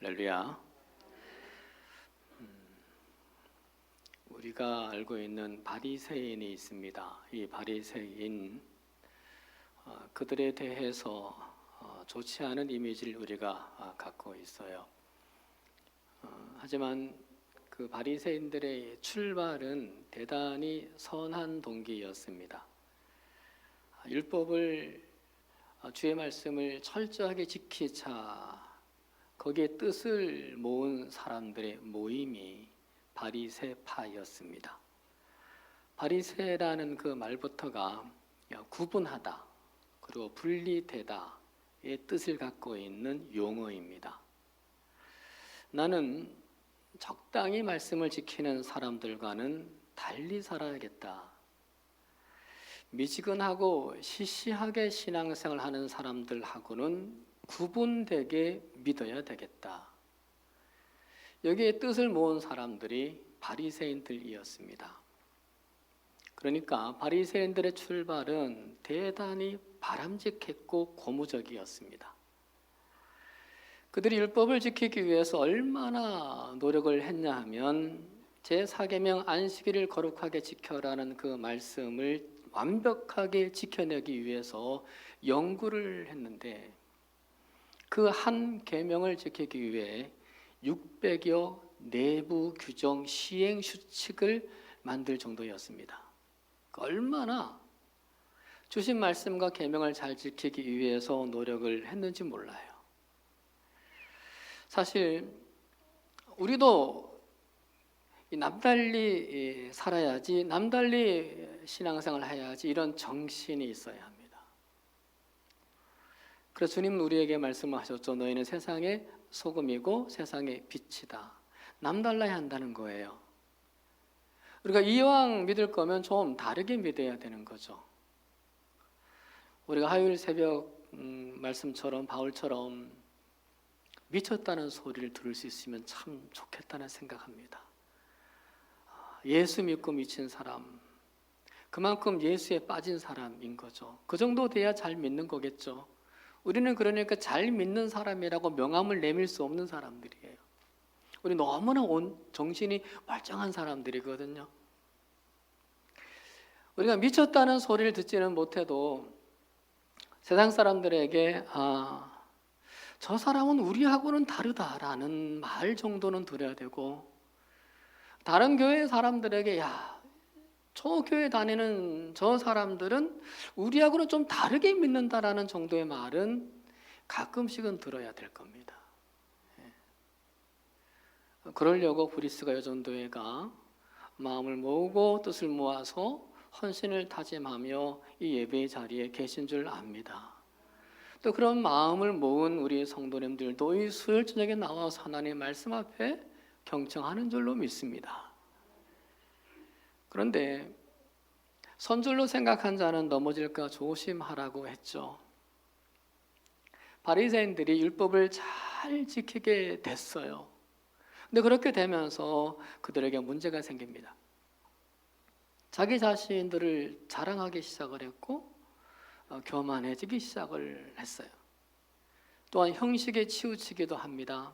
할렐루야. 우리가 알고 있는 바리새인이 있습니다. 이 바리새인 그들에 대해서 좋지 않은 이미지를 우리가 갖고 있어요. 하지만 그 바리새인들의 출발은 대단히 선한 동기였습니다. 율법을 주의 말씀을 철저하게 지키자 거기에 뜻을 모은 사람들의 모임이 바리새파였습니다. 바리새라는 그 말부터가 구분하다 그리고 분리되다의 뜻을 갖고 있는 용어입니다. 나는 적당히 말씀을 지키는 사람들과는 달리 살아야겠다. 미지근하고 시시하게 신앙생활을 하는 사람들하고는 구분되게 믿어야 되겠다. 여기에 뜻을 모은 사람들이 바리새인들이었습니다. 그러니까 바리새인들의 출발은 대단히 바람직했고 고무적이었습니다. 그들이 율법을 지키기 위해서 얼마나 노력을 했냐 하면 제4계명 안식일을 거룩하게 지켜라는 그 말씀을 완벽하게 지켜내기 위해서 연구를 했는데 그 한 계명을 지키기 위해 600여 내부 규정 시행 수칙을 만들 정도였습니다. 얼마나 주신 말씀과 계명을 잘 지키기 위해서 노력을 했는지 몰라요. 사실 우리도 남달리 살아야지, 남달리 신앙생활을 해야지 이런 정신이 있어야 합니다. 그래서 주님은 우리에게 말씀을 하셨죠. 너희는 세상의 소금이고 세상의 빛이다. 남달라야 한다는 거예요. 우리가 이왕 믿을 거면 좀 다르게 믿어야 되는 거죠. 우리가 화요일 새벽 말씀처럼 바울처럼 미쳤다는 소리를 들을 수 있으면 참 좋겠다는 생각합니다. 예수 믿고 미친 사람, 그만큼 예수에 빠진 사람인 거죠. 그 정도 돼야 잘 믿는 거겠죠. 우리는 그러니까 잘 믿는 사람이라고 명함을 내밀 수 없는 사람들이에요. 우리 너무나 정신이 멀쩡한 사람들이거든요. 우리가 미쳤다는 소리를 듣지는 못해도 세상 사람들에게 저 사람은 우리하고는 다르다라는 말 정도는 들어야 되고, 다른 교회 사람들에게 저 교회 다니는 저 사람들은 우리하고는 좀 다르게 믿는다라는 정도의 말은 가끔씩은 들어야 될 겁니다. 그러려고 브리스가 여전도회가 마음을 모으고 뜻을 모아서 헌신을 다짐하며 이 예배의 자리에 계신 줄 압니다. 또 그런 마음을 모은 우리 성도님들도 이 수요일 저녁에 나와서 하나님의 말씀 앞에 경청하는 줄로 믿습니다. 그런데 선줄로 생각한 자는 넘어질까 조심하라고 했죠. 바리새인들이 율법을 잘 지키게 됐어요. 근데 그렇게 되면서 그들에게 문제가 생깁니다. 자기 자신들을 자랑하기 시작을 했고 교만해지기 시작을 했어요. 또한 형식에 치우치기도 합니다.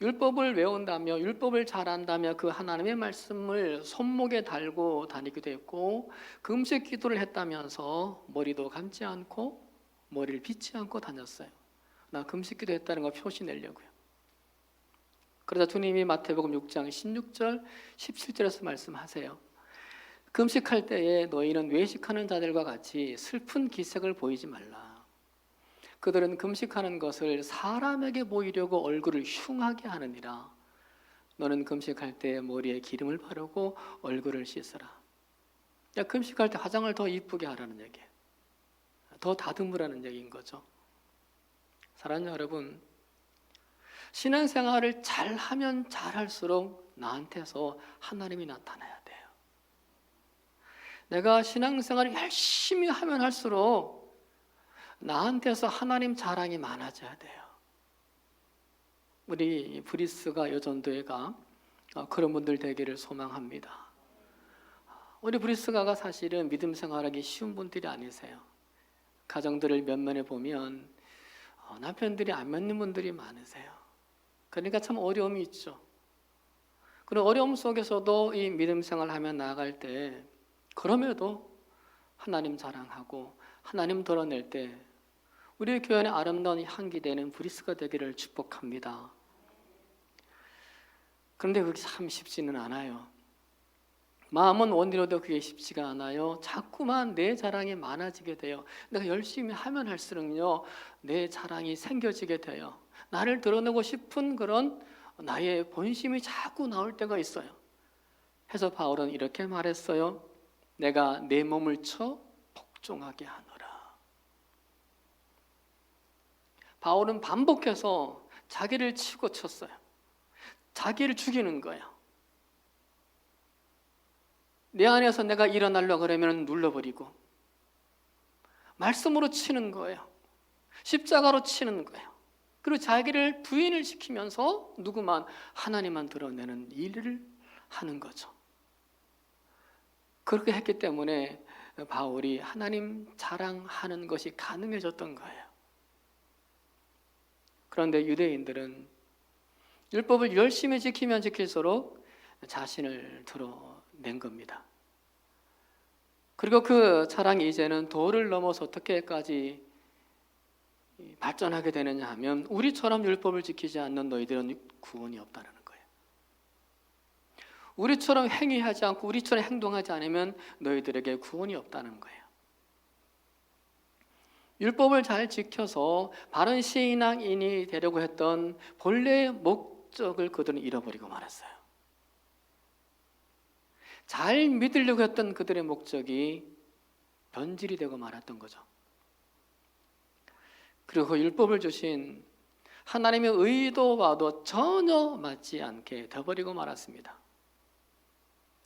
율법을 외운다며 율법을 잘한다며 그 하나님의 말씀을 손목에 달고 다니기도 했고 금식 기도를 했다면서 머리도 감지 않고 머리를 빗지 않고 다녔어요. 나 금식 기도 했다는 거 표시 내려고요. 그러자 주님이 마태복음 6장 16절 17절에서 말씀하세요. 금식할 때에 너희는 외식하는 자들과 같이 슬픈 기색을 보이지 말라. 그들은 금식하는 것을 사람에게 보이려고 얼굴을 흉하게 하느니라. 너는 금식할 때 머리에 기름을 바르고 얼굴을 씻어라. 금식할 때 화장을 더 이쁘게 하라는 얘기예요. 더 다듬으라는 얘기인 거죠. 사랑하는 여러분, 신앙생활을 잘하면 잘할수록 나한테서 하나님이 나타나야 돼요. 내가 신앙생활을 열심히 하면 할수록 나한테서 하나님 자랑이 많아져야 돼요. 우리 브리스가 여전도회가 그런 분들 되기를 소망합니다. 우리 브리스가가 사실은 믿음 생활하기 쉬운 분들이 아니세요. 가정들을 면면해 보면 남편들이 안 맞는 분들이 많으세요. 그러니까 참 어려움이 있죠. 그런 어려움 속에서도 이 믿음 생활하며 나아갈 때 그럼에도 하나님 자랑하고 하나님 드러낼 때 우리 교회 안에 아름다운 향기 되는 브리스가 되기를 축복합니다. 그런데 그게 참 쉽지는 않아요. 마음은 원리로도 그게 쉽지가 않아요. 자꾸만 내 자랑이 많아지게 돼요. 내가 열심히 하면 할수록요, 내 자랑이 생겨지게 돼요. 나를 드러내고 싶은 그런 나의 본심이 자꾸 나올 때가 있어요. 그래서 바울은 이렇게 말했어요. 내가 내 몸을 쳐 복종하게 하노라. 바울은 반복해서 자기를 치고 쳤어요. 자기를 죽이는 거예요. 내 안에서 내가 일어나려고 그러면 눌러버리고 말씀으로 치는 거예요. 십자가로 치는 거예요. 그리고 자기를 부인을 시키면서 누구만 하나님만 드러내는 일을 하는 거죠. 그렇게 했기 때문에 바울이 하나님 자랑하는 것이 가능해졌던 거예요. 그런데 유대인들은 율법을 열심히 지키면 지킬수록 자신을 드러낸 겁니다. 그리고 그 자랑이 이제는 도를 넘어서 어떻게까지 발전하게 되느냐 하면 우리처럼 율법을 지키지 않는 너희들은 구원이 없다는 거예요. 우리처럼 행위하지 않고 우리처럼 행동하지 않으면 너희들에게 구원이 없다는 거예요. 율법을 잘 지켜서 바른 신앙인이 되려고 했던 본래의 목적을 그들은 잃어버리고 말았어요. 잘 믿으려고 했던 그들의 목적이 변질이 되고 말았던 거죠. 그리고 그 율법을 주신 하나님의 의도와도 전혀 맞지 않게 되어버리고 말았습니다.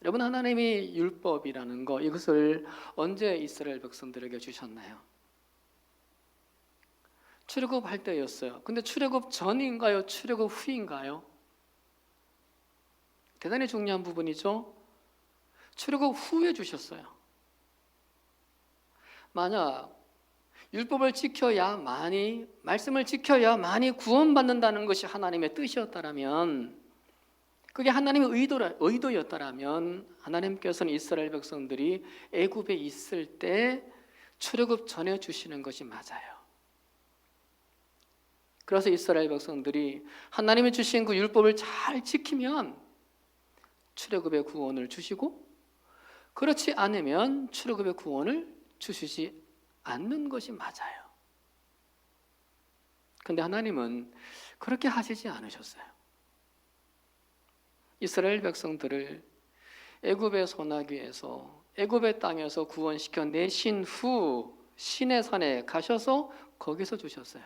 여러분, 하나님이 율법이라는 거, 이것을 언제 이스라엘 백성들에게 주셨나요? 출애굽할 때였어요. 근데 출애굽 전인가요? 출애굽 후인가요? 대단히 중요한 부분이죠. 출애굽 후에 주셨어요. 만약 율법을 지켜야만이, 말씀을 지켜야만이 구원받는다는 것이 하나님의 뜻이었다면, 그게 하나님의 의도였다면 하나님께서는 이스라엘 백성들이 애굽에 있을 때 출애굽 전에 주시는 것이 맞아요. 그래서 이스라엘 백성들이 하나님이 주신 그 율법을 잘 지키면 출애굽의 구원을 주시고, 그렇지 않으면 출애굽의 구원을 주시지 않는 것이 맞아요. 그런데 하나님은 그렇게 하시지 않으셨어요. 이스라엘 백성들을 애굽의 소나기에서, 애굽의 땅에서 구원시켜 내신 후 시내 산에 가셔서 거기서 주셨어요.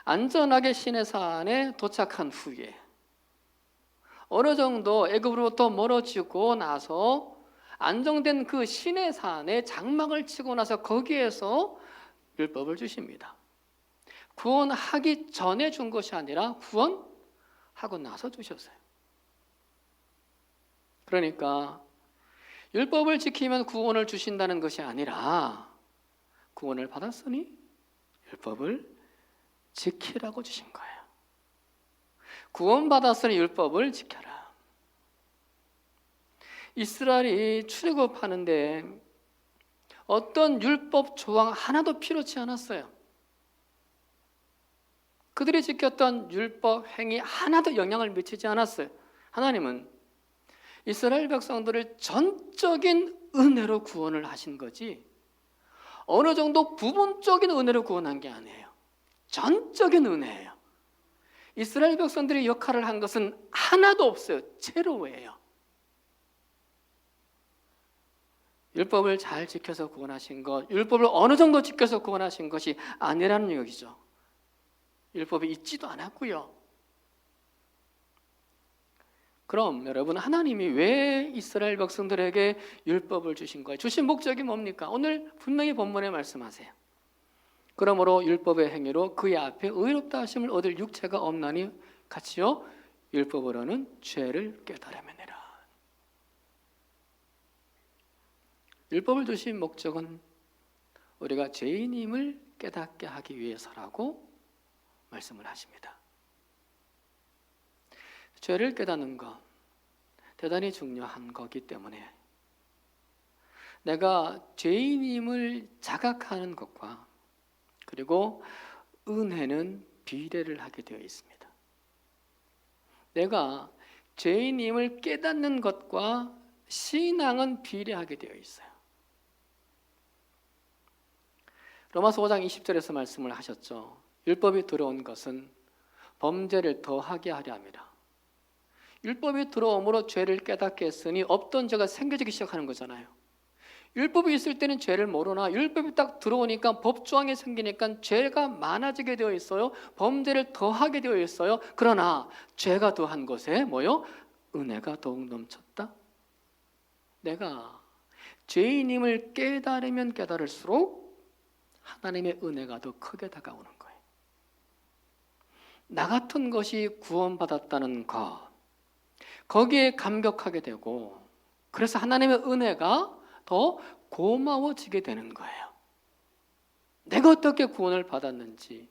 안전하게 시내 산에 도착한 후에 어느 정도 애굽으로부터 멀어지고 나서 안정된 그 시내 산에 장막을 치고 나서 거기에서 율법을 주십니다. 구원하기 전에 준 것이 아니라 구원하고 나서 주셨어요. 그러니까 율법을 지키면 구원을 주신다는 것이 아니라 구원을 받았으니 율법을 지키라고 주신 거예요. 구원받았으니 율법을 지켜라. 이스라엘이 출애굽하는데 어떤 율법 조항 하나도 필요치 않았어요. 그들이 지켰던 율법 행위 하나도 영향을 미치지 않았어요. 하나님은 이스라엘 백성들을 전적인 은혜로 구원을 하신 거지 어느 정도 부분적인 은혜로 구원한 게 아니에요. 전적인 은혜예요. 이스라엘 백성들이 역할을 한 것은 하나도 없어요. 제로예요. 율법을 잘 지켜서 구원하신 것, 율법을 어느 정도 지켜서 구원하신 것이 아니라는 얘기죠. 율법이 있지도 않았고요. 그럼 여러분, 하나님이 왜 이스라엘 백성들에게 율법을 주신 거예요? 주신 목적이 뭡니까? 오늘 분명히 본문에 말씀하세요. 그러므로 율법의 행위로 그의 앞에 의롭다 하심을 얻을 육체가 없나니 같이요 율법으로는 죄를 깨달음이니라. 율법을 주신 목적은 우리가 죄인임을 깨닫게 하기 위해서라고 말씀을 하십니다. 죄를 깨닫는 것 대단히 중요한 거기 때문에 내가 죄인임을 자각하는 것과 그리고 은혜는 비례를 하게 되어 있습니다. 내가 죄인임을 깨닫는 것과 신앙은 비례하게 되어 있어요. 로마서 5장 20절에서 말씀을 하셨죠. 율법이 들어온 것은 범죄를 더하게 하려 함이라. 율법이 들어옴으로 죄를 깨닫게 했으니 없던 죄가 생겨지기 시작하는 거잖아요. 율법이 있을 때는 죄를 모르나 율법이 딱 들어오니까 법조항이 생기니까 죄가 많아지게 되어 있어요. 범죄를 더하게 되어 있어요. 그러나 죄가 더한 것에 뭐요? 은혜가 더욱 넘쳤다. 내가 죄인임을 깨달으면 깨달을수록 하나님의 은혜가 더 크게 다가오는 거예요. 나 같은 것이 구원받았다는 것, 거기에 감격하게 되고, 그래서 하나님의 은혜가 더 고마워지게 되는 거예요. 내가 어떻게 구원을 받았는지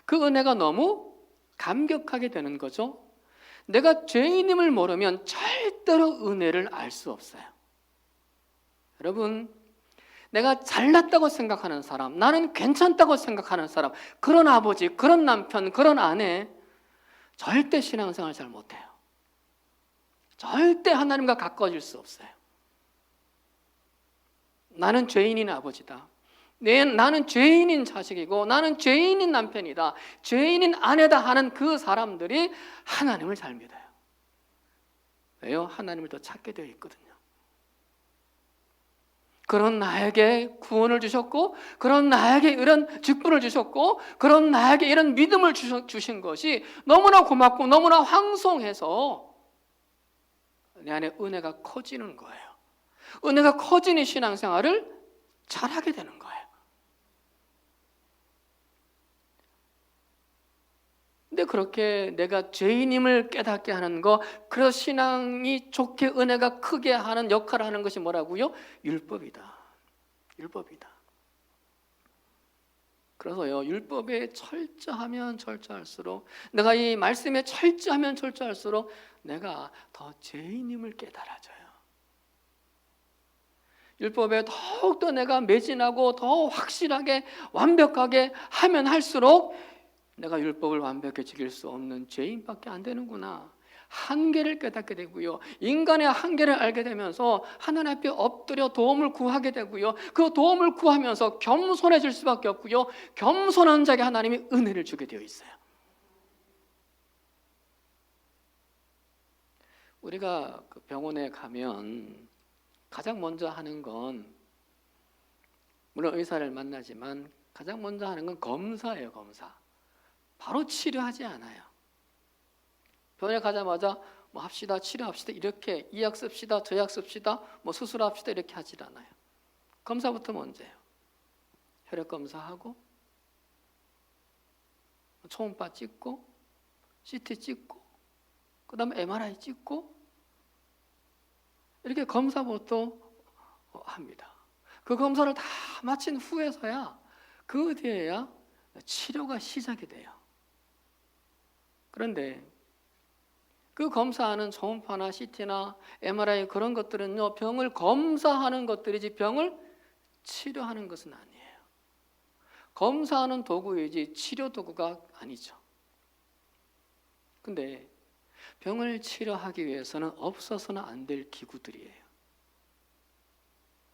그 은혜가 너무 감격하게 되는 거죠. 내가 죄인임을 모르면 절대로 은혜를 알 수 없어요. 여러분, 내가 잘났다고 생각하는 사람, 나는 괜찮다고 생각하는 사람, 그런 아버지, 그런 남편, 그런 아내 절대 신앙생활 잘 못해요. 절대 하나님과 가까워질 수 없어요. 나는 죄인인 아버지다. 나는 죄인인 자식이고 나는 죄인인 남편이다. 죄인인 아내다 하는 그 사람들이 하나님을 잘 믿어요. 왜요? 하나님을 더 찾게 되어 있거든요. 그런 나에게 구원을 주셨고, 그런 나에게 이런 직분을 주셨고, 그런 나에게 이런 믿음을 주신 것이 너무나 고맙고 너무나 황송해서 내 안에 은혜가 커지는 거예요. 은혜가 커지는 신앙생활을 잘하게 되는 거예요. 근데 그렇게 내가 죄인임을 깨닫게 하는 거, 그래서 신앙이 좋게 은혜가 크게 하는 역할을 하는 것이 뭐라고요? 율법이다. 율법이다. 그래서요, 율법에 철저하면 철저할수록, 내가 이 말씀에 철저하면 철저할수록 내가 더 죄인임을 깨달아져요. 율법에 더욱더 내가 매진하고 더 확실하게 완벽하게 하면 할수록 내가 율법을 완벽히 지킬 수 없는 죄인밖에 안 되는구나, 한계를 깨닫게 되고요, 인간의 한계를 알게 되면서 하나님 앞에 엎드려 도움을 구하게 되고요, 그 도움을 구하면서 겸손해질 수밖에 없고요, 겸손한 자에게 하나님이 은혜를 주게 되어 있어요. 우리가 그 병원에 가면 가장 먼저 하는 건, 물론 의사를 만나지만 가장 먼저 하는 건 검사예요. 검사. 바로 치료하지 않아요. 병원에 가자마자 뭐 합시다, 치료합시다, 이렇게 이 약 씁시다, 저 약 씁시다, 뭐 수술합시다, 이렇게 하질 않아요. 검사부터 먼저예요. 혈액 검사하고 초음파 찍고 CT 찍고 그 다음에 MRI 찍고 이렇게 검사부터 합니다. 그 검사를 다 마친 후에서야, 그 뒤에야 치료가 시작이 돼요. 그런데 그 검사하는 초음파나 CT나 MRI 그런 것들은요, 병을 검사하는 것들이지 병을 치료하는 것은 아니에요. 검사하는 도구이지 치료 도구가 아니죠. 근데 병을 치료하기 위해서는 없어서는 안 될 기구들이에요.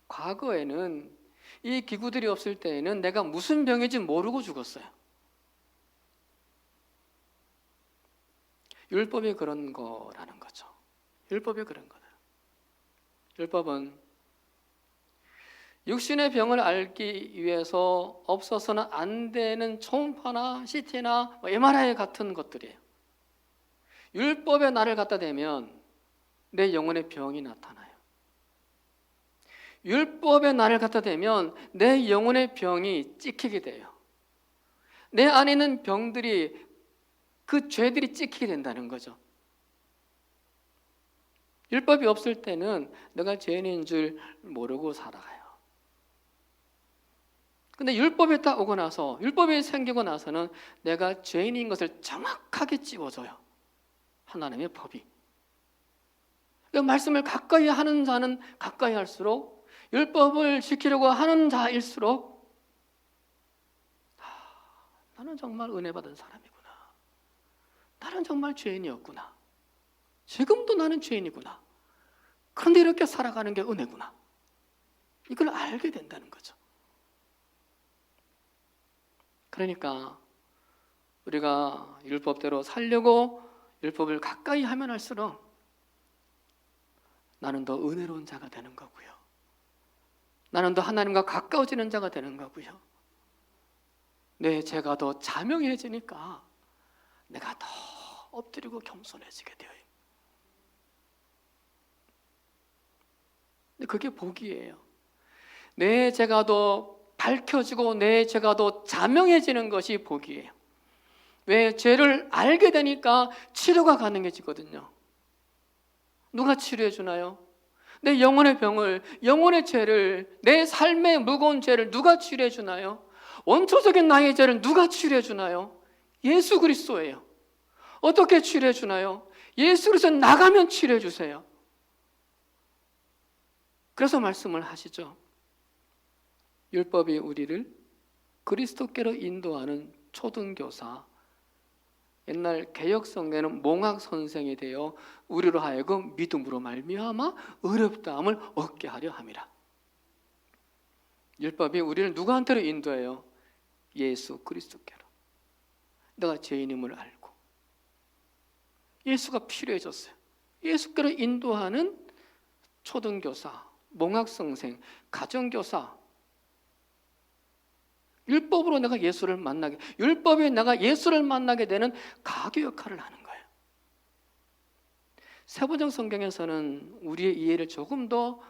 과거에는 이 기구들이 없을 때에는 내가 무슨 병인지 모르고 죽었어요. 율법이 그런 거라는 거죠. 율법이 그런 거다. 율법은 육신의 병을 알기 위해서 없어서는 안 되는 초음파나 CT나 MRI 같은 것들이에요. 율법에 나를 갖다 대면 내 영혼의 병이 나타나요. 율법에 나를 갖다 대면 내 영혼의 병이 찍히게 돼요. 내 안에 있는 병들이, 그 죄들이 찍히게 된다는 거죠. 율법이 없을 때는 내가 죄인인 줄 모르고 살아가요. 근데 율법이 딱 오고 나서, 율법이 생기고 나서는 내가 죄인인 것을 정확하게 찝어줘요. 하나님의 법이. 그 말씀을 가까이 하는 자는 가까이 할수록, 율법을 지키려고 하는 자일수록 나는 정말 은혜 받은 사람이구나. 나는 정말 죄인이었구나. 지금도 나는 죄인이구나. 그런데 이렇게 살아가는 게 은혜구나. 이걸 알게 된다는 거죠. 그러니까 우리가 율법대로 살려고 율법을 가까이 하면 할수록 나는 더 은혜로운 자가 되는 거고요. 나는 더 하나님과 가까워지는 자가 되는 거고요. 내 죄가 더 자명해지니까 내가 더 엎드리고 겸손해지게 돼요. 근데 그게 복이에요. 내 죄가 더 밝혀지고 내 죄가 더 자명해지는 것이 복이에요. 왜? 죄를 알게 되니까 치료가 가능해지거든요. 누가 치료해 주나요? 내 영혼의 병을, 영혼의 죄를, 내 삶의 무거운 죄를 누가 치료해 주나요? 원초적인 나의 죄를 누가 치료해 주나요? 예수 그리스도예요. 어떻게 치료해 주나요? 예수 그리스도 나가면 치료해 주세요. 그래서 말씀을 하시죠. 율법이 우리를 그리스도께로 인도하는 초등교사, 옛날 개역성경에는 몽학 선생이 되어 우리로 하여금 믿음으로 말미암아 의롭다함을 얻게 하려 함이라. 율법이 우리를 누구한테로 인도해요? 예수 그리스도께로. 내가 죄인임을 알고 예수가 필요해졌어요. 예수께로 인도하는 초등교사, 몽학선생, 가정교사. 율법으로 내가 예수를 만나게, 율법에 내가 예수를 만나게 되는 가교 역할을 하는 거예요. 세번역 성경에서는 우리의 이해를 조금 더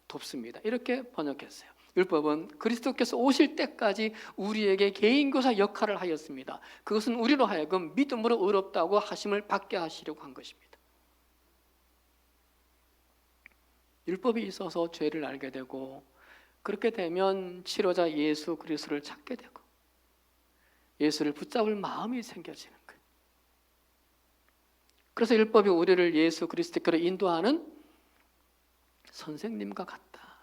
돕습니다. 이렇게 번역했어요. 율법은 그리스도께서 오실 때까지 우리에게 개인교사 역할을 하였습니다. 그것은 우리로 하여금 믿음으로 의롭다고 하심을 받게 하시려고 한 것입니다. 율법이 있어서 죄를 알게 되고, 그렇게 되면 치료자 예수 그리스도를 찾게 되고 예수를 붙잡을 마음이 생겨지는 거예요. 그래서 율법이 우리를 예수 그리스도께로 인도하는 선생님과 같다.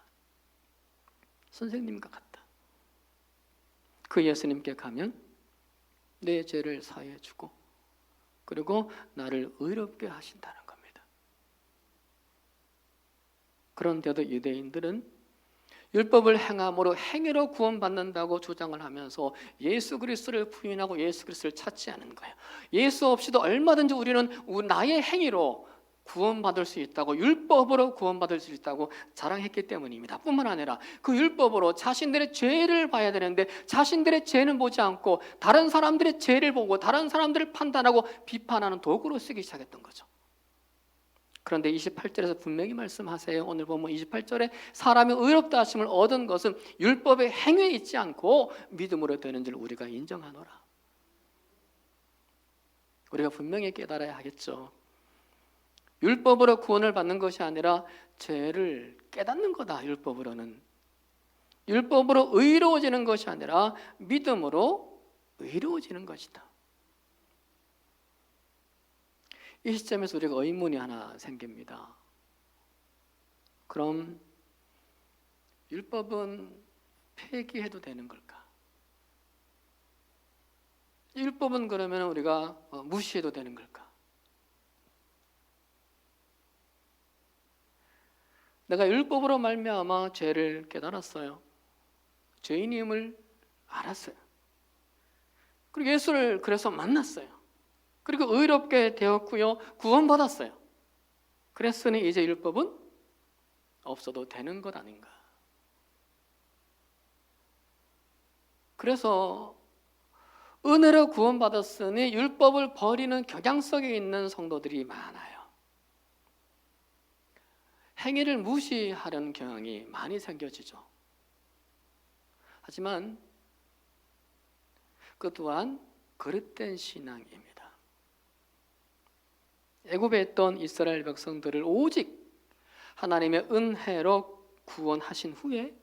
선생님과 같다. 그 예수님께 가면 내 죄를 사해 주고 그리고 나를 의롭게 하신다는 겁니다. 그런데도 유대인들은 율법을 행함으로 행위로 구원받는다고 주장을 하면서 예수 그리스도를 부인하고 예수 그리스도를 찾지 않은 거예요. 예수 없이도 얼마든지 우리는 나의 행위로 구원받을 수 있다고, 율법으로 구원받을 수 있다고 자랑했기 때문입니다. 뿐만 아니라 그 율법으로 자신들의 죄를 봐야 되는데 자신들의 죄는 보지 않고 다른 사람들의 죄를 보고 다른 사람들을 판단하고 비판하는 도구로 쓰기 시작했던 거죠. 그런데 28절에서 분명히 말씀하세요. 오늘 보면 28절에 사람이 의롭다 하심을 얻은 것은 율법의 행위에 있지 않고 믿음으로 되는 줄 우리가 인정하노라. 우리가 분명히 깨달아야 하겠죠. 율법으로 구원을 받는 것이 아니라 죄를 깨닫는 거다. 율법으로는. 율법으로 의로워지는 것이 아니라 믿음으로 의로워지는 것이다. 이 시점에서 우리가 의문이 하나 생깁니다. 그럼 율법은 폐기해도 되는 걸까? 율법은 그러면 우리가 무시해도 되는 걸까? 내가 율법으로 말미암아 죄를 깨달았어요. 죄인임을 알았어요. 그리고 예수를 그래서 만났어요. 그리고 의롭게 되었고요. 구원받았어요. 그랬으니 이제 율법은 없어도 되는 것 아닌가? 그래서 은혜로 구원받았으니 율법을 버리는 경향성에 있는 성도들이 많아요. 행위를 무시하려는 경향이 많이 생겨지죠. 하지만 그 또한 그릇된 신앙입니다. 애굽에 있던 이스라엘 백성들을 오직 하나님의 은혜로 구원하신 후에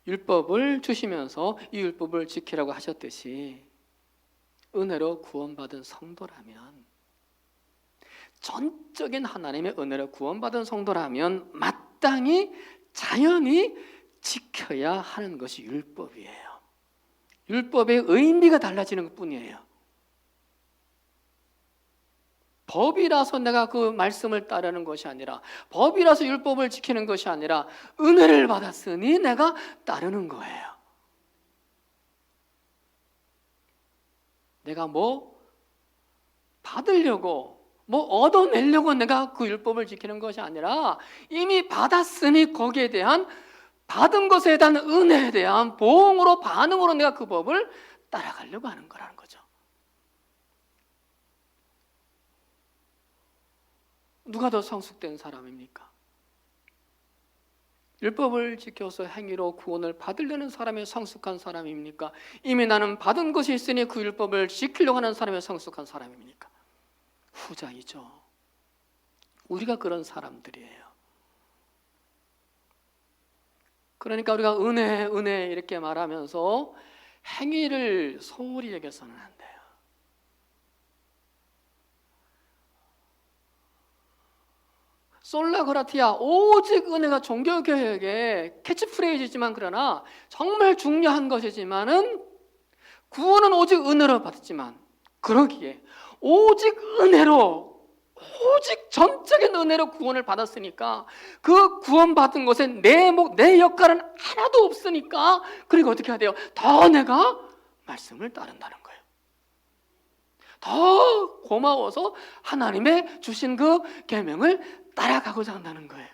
율법을 주시면서 이 율법을 지키라고 하셨듯이 은혜로 구원받은 성도라면 전적인 하나님의 은혜로 구원받은 성도라면 마땅히 자연히 지켜야 하는 것이 율법이에요. 율법의 의미가 달라지는 것뿐이에요. 법이라서 내가 그 말씀을 따르는 것이 아니라, 법이라서 율법을 지키는 것이 아니라 은혜를 받았으니 내가 따르는 거예요. 내가 뭐 받으려고, 뭐 얻어내려고 내가 그 율법을 지키는 것이 아니라 이미 받았으니 거기에 대한, 받은 것에 대한 은혜에 대한 보응으로, 반응으로 내가 그 법을 따라가려고 하는 거라는 거죠. 누가 더 성숙된 사람입니까? 율법을 지켜서 행위로 구원을 받으려는 사람이 성숙한 사람입니까? 이미 나는 받은 것이 있으니 그 율법을 지키려고 하는 사람이 성숙한 사람입니까? 후자이죠. 우리가 그런 사람들이에요. 그러니까 우리가 은혜 이렇게 말하면서 행위를 소홀히 여겨서는 안 돼요. 솔라그라티아, 오직 은혜가 종교개혁의 캐치프레이즈지만, 그러나 정말 중요한 것이지만은, 구원은 오직 은혜로 받았지만, 그러기에 오직 은혜로, 오직 전적인 은혜로 구원을 받았으니까 그 구원받은 것에 내 역할은 하나도 없으니까, 그리고 어떻게 해야 돼요? 더 내가 말씀을 따른다는 거예요. 더 고마워서 하나님의 주신 그 계명을 따라가고자 한다는 거예요.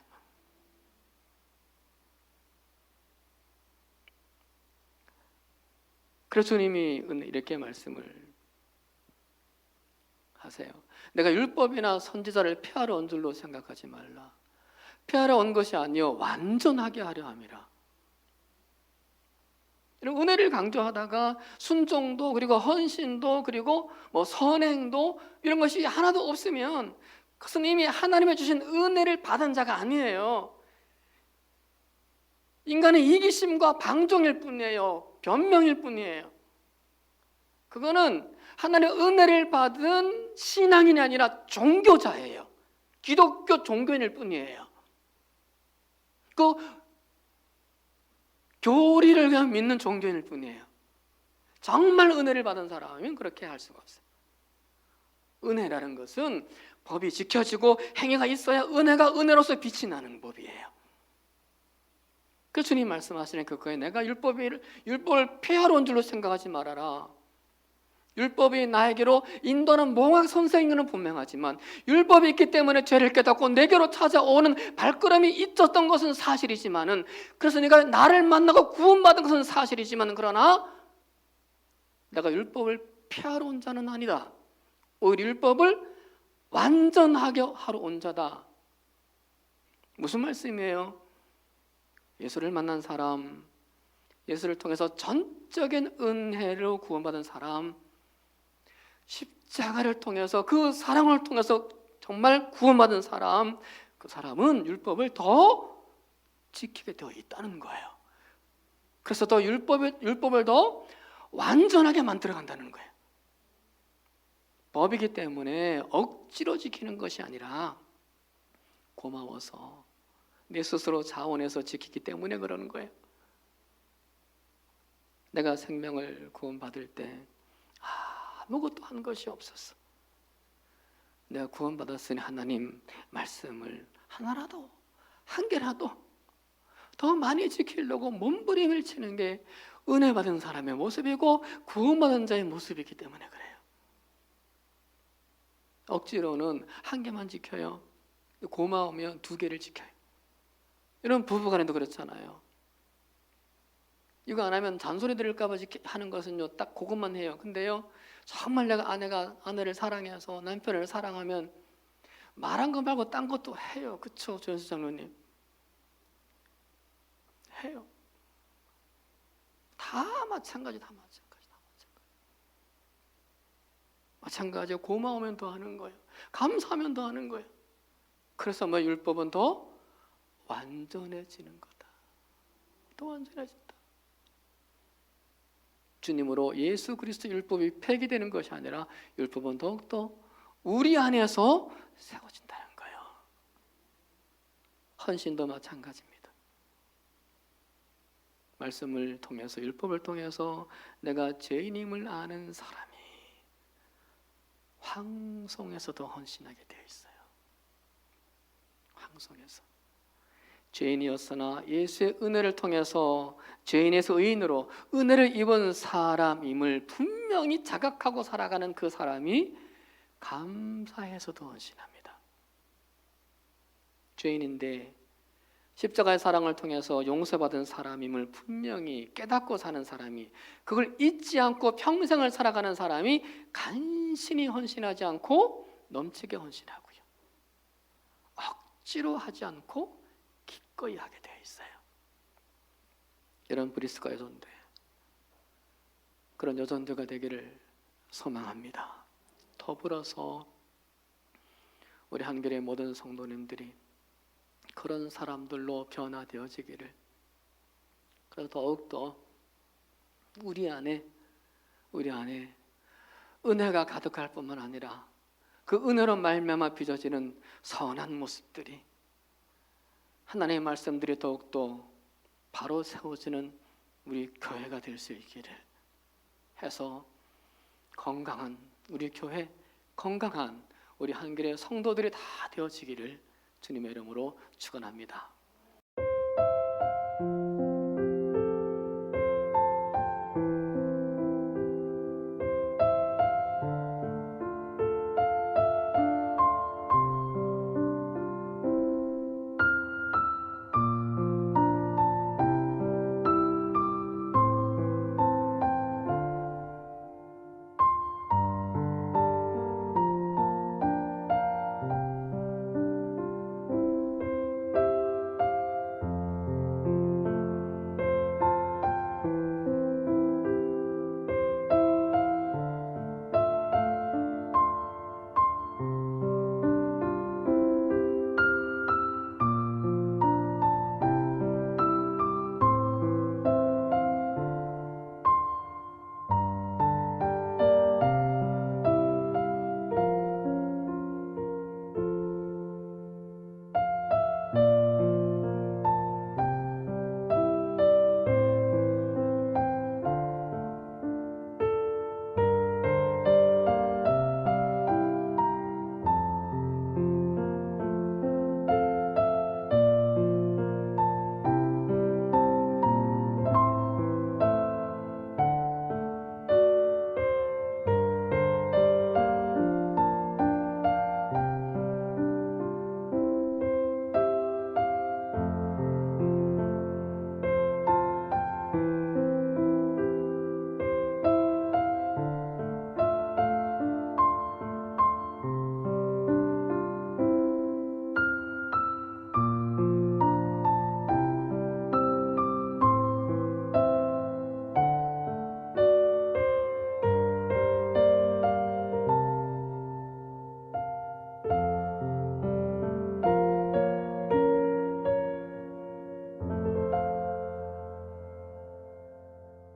그래서 주님이 이렇게 말씀을 하세요. 내가 율법이나 선지자를 폐하러 온 줄로 생각하지 말라. 폐하러 온 것이 아니요 완전하게 하려 함이라. 이런 은혜를 강조하다가 순종도, 그리고 헌신도, 그리고 뭐 선행도, 이런 것이 하나도 없으면 그것은 이미 하나님의 주신 은혜를 받은 자가 아니에요. 인간의 이기심과 방종일 뿐이에요. 변명일 뿐이에요. 그거는 하나님의 은혜를 받은 신앙인이 아니라 종교자예요. 기독교 종교인일 뿐이에요. 그 교리를 그냥 믿는 종교인일 뿐이에요. 정말 은혜를 받은 사람은 그렇게 할 수가 없어요. 은혜라는 것은 법이 지켜지고 행위가 있어야 은혜가 은혜로서 빛이 나는 법이에요. 그 주님 말씀하시는 그거에 내가 율법을 폐하러 온 줄로 생각하지 말아라. 율법이 나에게로 인도하는 몽학 선생님은 분명하지만, 율법이 있기 때문에 죄를 깨닫고 내게로 찾아오는 발걸음이 있었던 것은 사실이지만은, 그래서 네가 나를 만나고 구원받은 것은 사실이지만, 그러나 내가 율법을 폐하러 온 자는 아니다. 오히려 율법을 완전하게 하러 온 자다. 무슨 말씀이에요? 예수를 만난 사람, 예수를 통해서 전적인 은혜로 구원받은 사람, 십자가를 통해서, 그 사랑을 통해서 정말 구원받은 사람, 그 사람은 율법을 더 지키게 되어 있다는 거예요. 그래서 더 율법을 더 완전하게 만들어 간다는 거예요. 법이기 때문에 억지로 지키는 것이 아니라 고마워서 내 스스로 자원해서 지키기 때문에 그러는 거예요. 내가 생명을 구원받을 때 아무것도 한 것이 없었어. 내가 구원받았으니 하나님 말씀을 하나라도, 한 개라도 더 많이 지키려고 몸부림을 치는 게 은혜 받은 사람의 모습이고 구원받은 자의 모습이기 때문에 그래요. 억지로는 한 개만 지켜요. 고마우면 두 개를 지켜요. 이런 부부간에도 그렇잖아요. 이거 안 하면 잔소리 들을까 봐 하는 것은요, 딱 그것만 해요. 근데요, 정말 내가 아내를 사랑해서 남편을 사랑하면 말한 거 말고 딴 것도 해요. 그쵸, 조현수 장로님? 해요. 다 마찬가지. 마찬가지로 고마우면 더 하는 거예요. 감사하면 더 하는 거예요. 그래서 뭐 율법은 더 완전해지는 거다. 더 완전해진다. 주님으로 예수 그리스도 율법이 폐기되는 것이 아니라 율법은 더욱더 우리 안에서 세워진다는 거예요. 헌신도 마찬가지입니다. 말씀을 통해서, 율법을 통해서 내가 죄인임을 아는 사람이 황송에서도 헌신하게 되어 있어요. 황송에서. 죄인이었으나 예수의 은혜를 통해서 죄인에서 의인으로 은혜를 입은 사람임을 분명히 자각하고 살아가는 그 사람이 감사해서도 헌신합니다. 죄인인데 십자가의 사랑을 통해서 용서받은 사람임을 분명히 깨닫고 사는 사람이, 그걸 잊지 않고 평생을 살아가는 사람이 간신히 헌신하지 않고 넘치게 헌신하고요, 억지로 하지 않고 기꺼이 하게 되어 있어요. 이런 브리스가 여전대, 그런 여전대가 되기를 소망합니다. 더불어서 우리 한겨레 모든 성도님들이 그런 사람들로 변화되어지기를, 그래서 더욱더 우리 안에 은혜가 가득할 뿐만 아니라 그 은혜로 말미암아 빚어지는 선한 모습들이, 하나님의 말씀들이 더욱더 바로 세워지는 우리 교회가 될 수 있기를 해서, 건강한 우리 교회, 건강한 우리 한겨레 성도들이 다 되어지기를 주님의 이름으로 축원합니다.